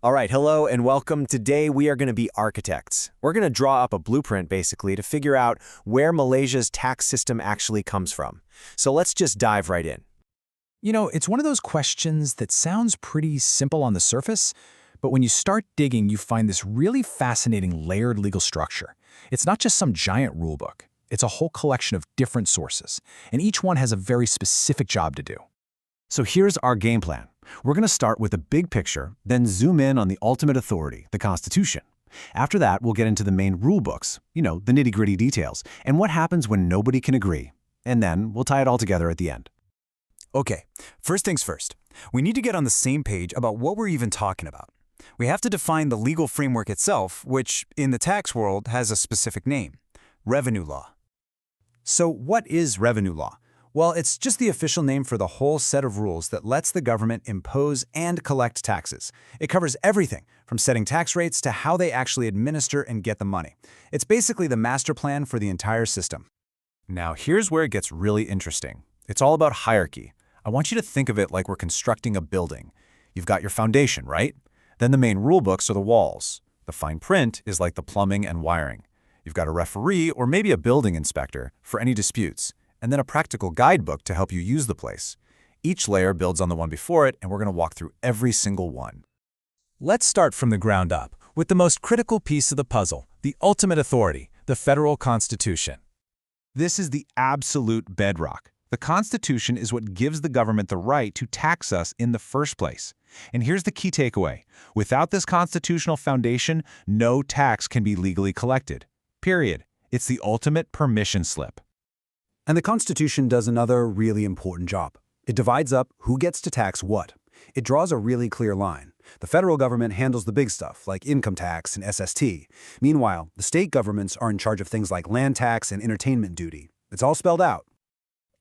All right, hello and welcome. Today we are going to be architects. We're going to draw up a blueprint basically to figure out where Malaysia's tax system actually comes from. So let's just dive right in. It's one of those questions that sounds pretty simple on the surface, but when you start digging, you find this really fascinating layered legal structure. It's not just some giant rulebook. It's a whole collection of different sources, and each one has a very specific job to do. So here's our game plan. We're going to start with the big picture, then zoom in on the ultimate authority, the Constitution. After that, we'll get into the main rule books, the nitty-gritty details, and what happens when nobody can agree. And then we'll tie it all together at the end. Okay, first things first. We need to get on the same page about what we're even talking about. We have to define the legal framework itself, which, in the tax world, has a specific name: revenue law. So what is revenue law? Well, it's just the official name for the whole set of rules that lets the government impose and collect taxes. It covers everything, from setting tax rates to how they actually administer and get the money. It's basically the master plan for the entire system. Now, here's where it gets really interesting. It's all about hierarchy. I want you to think of it like we're constructing a building. You've got your foundation, right? Then the main rule books are the walls. The fine print is like the plumbing and wiring. You've got a referee or maybe a building inspector for any disputes, and then a practical guidebook to help you use the place. Each layer builds on the one before it, and we're going to walk through every single one. Let's start from the ground up, with the most critical piece of the puzzle, the ultimate authority, the federal Constitution. This is the absolute bedrock. The Constitution is what gives the government the right to tax us in the first place. And here's the key takeaway. Without this constitutional foundation, no tax can be legally collected. Period. It's the ultimate permission slip. And the Constitution does another really important job. It divides up who gets to tax what. It draws a really clear line. The federal government handles the big stuff, like income tax and SST. Meanwhile, the state governments are in charge of things like land tax and entertainment duty. It's all spelled out.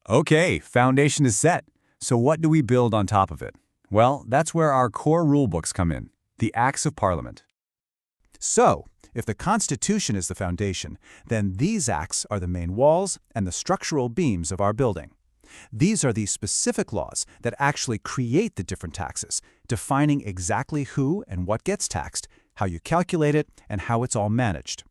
Okay, foundation is set. So what do we build on top of it? Well, that's where our core rulebooks come in, the Acts of Parliament. So, if the Constitution is the foundation, then these acts are the main walls and the structural beams of our building. These are the specific laws that actually create the different taxes, defining exactly who and what gets taxed, how you calculate it, and how it's all managed.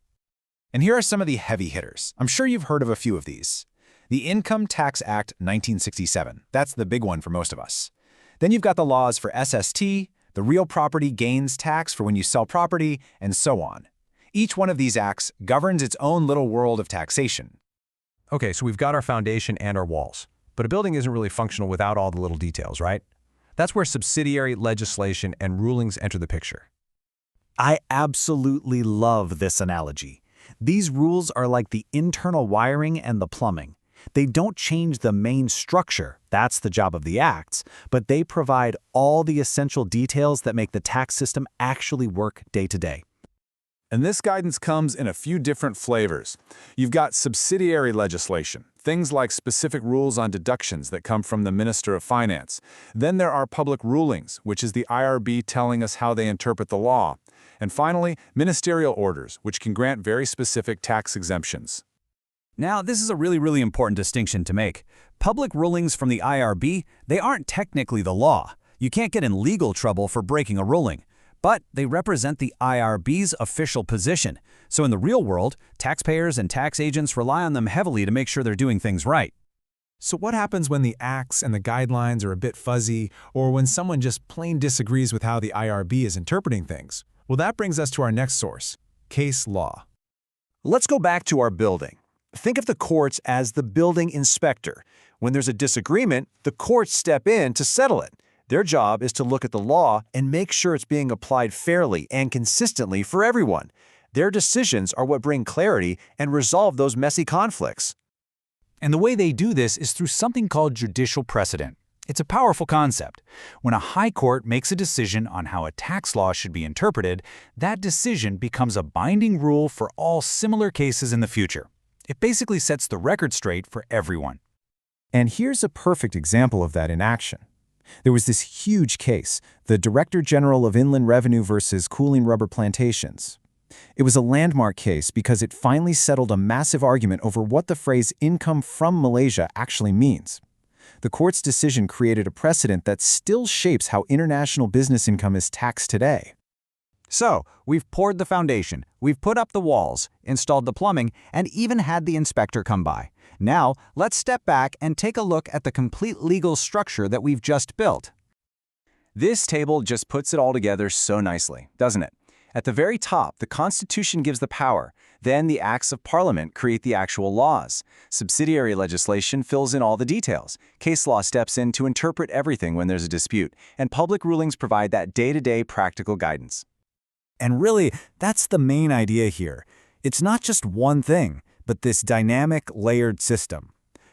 And here are some of the heavy hitters. I'm sure you've heard of a few of these. The Income Tax Act 1967. That's the big one for most of us. Then you've got the laws for SST, the real property gains tax for when you sell property, and so on. Each one of these acts governs its own little world of taxation. Okay, so we've got our foundation and our walls. But a building isn't really functional without all the little details, right? That's where subsidiary legislation and rulings enter the picture. I absolutely love this analogy. These rules are like the internal wiring and the plumbing. They don't change the main structure, that's the job of the acts, but they provide all the essential details that make the tax system actually work day to day. And this guidance comes in a few different flavors. You've got subsidiary legislation, things like specific rules on deductions that come from the Minister of Finance. Then there are public rulings, which is the IRB telling us how they interpret the law. And finally, ministerial orders, which can grant very specific tax exemptions. Now, this is a really important distinction to make. Public rulings from the IRB, they aren't technically the law. You can't get in legal trouble for breaking a ruling. But they represent the IRB's official position. So in the real world, taxpayers and tax agents rely on them heavily to make sure they're doing things right. So what happens when the acts and the guidelines are a bit fuzzy, or when someone just plain disagrees with how the IRB is interpreting things? Well, that brings us to our next source, case law. Let's go back to our building. Think of the courts as the building inspector. When there's a disagreement, the courts step in to settle it. Their job is to look at the law and make sure it's being applied fairly and consistently for everyone. Their decisions are what bring clarity and resolve those messy conflicts. And the way they do this is through something called judicial precedent. It's a powerful concept. When a high court makes a decision on how a tax law should be interpreted, that decision becomes a binding rule for all similar cases in the future. It basically sets the record straight for everyone. And here's a perfect example of that in action. There was this huge case, the Director General of Inland Revenue versus Cooling Rubber Plantations. It was a landmark case because it finally settled a massive argument over what the phrase income from Malaysia actually means. The court's decision created a precedent that still shapes how international business income is taxed today. So, we've poured the foundation, we've put up the walls, installed the plumbing, and even had the inspector come by. Now, let's step back and take a look at the complete legal structure that we've just built. This table just puts it all together so nicely, doesn't it? At the very top, the Constitution gives the power. Then the Acts of Parliament create the actual laws. Subsidiary legislation fills in all the details. Case law steps in to interpret everything when there's a dispute. And public rulings provide that day-to-day practical guidance. And really, that's the main idea here. It's not just one thing, but this dynamic, layered system.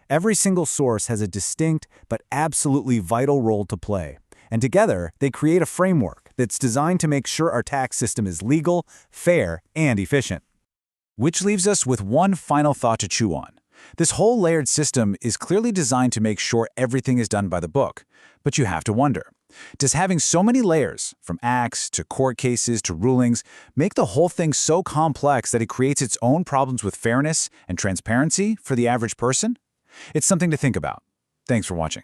Every single source has a distinct but absolutely vital role to play. And together, they create a framework that's designed to make sure our tax system is legal, fair, and efficient. Which leaves us with one final thought to chew on. This whole layered system is clearly designed to make sure everything is done by the book. But you have to wonder, does having so many layers, from acts to court cases to rulings, make the whole thing so complex that it creates its own problems with fairness and transparency for the average person? It's something to think about. Thanks for watching.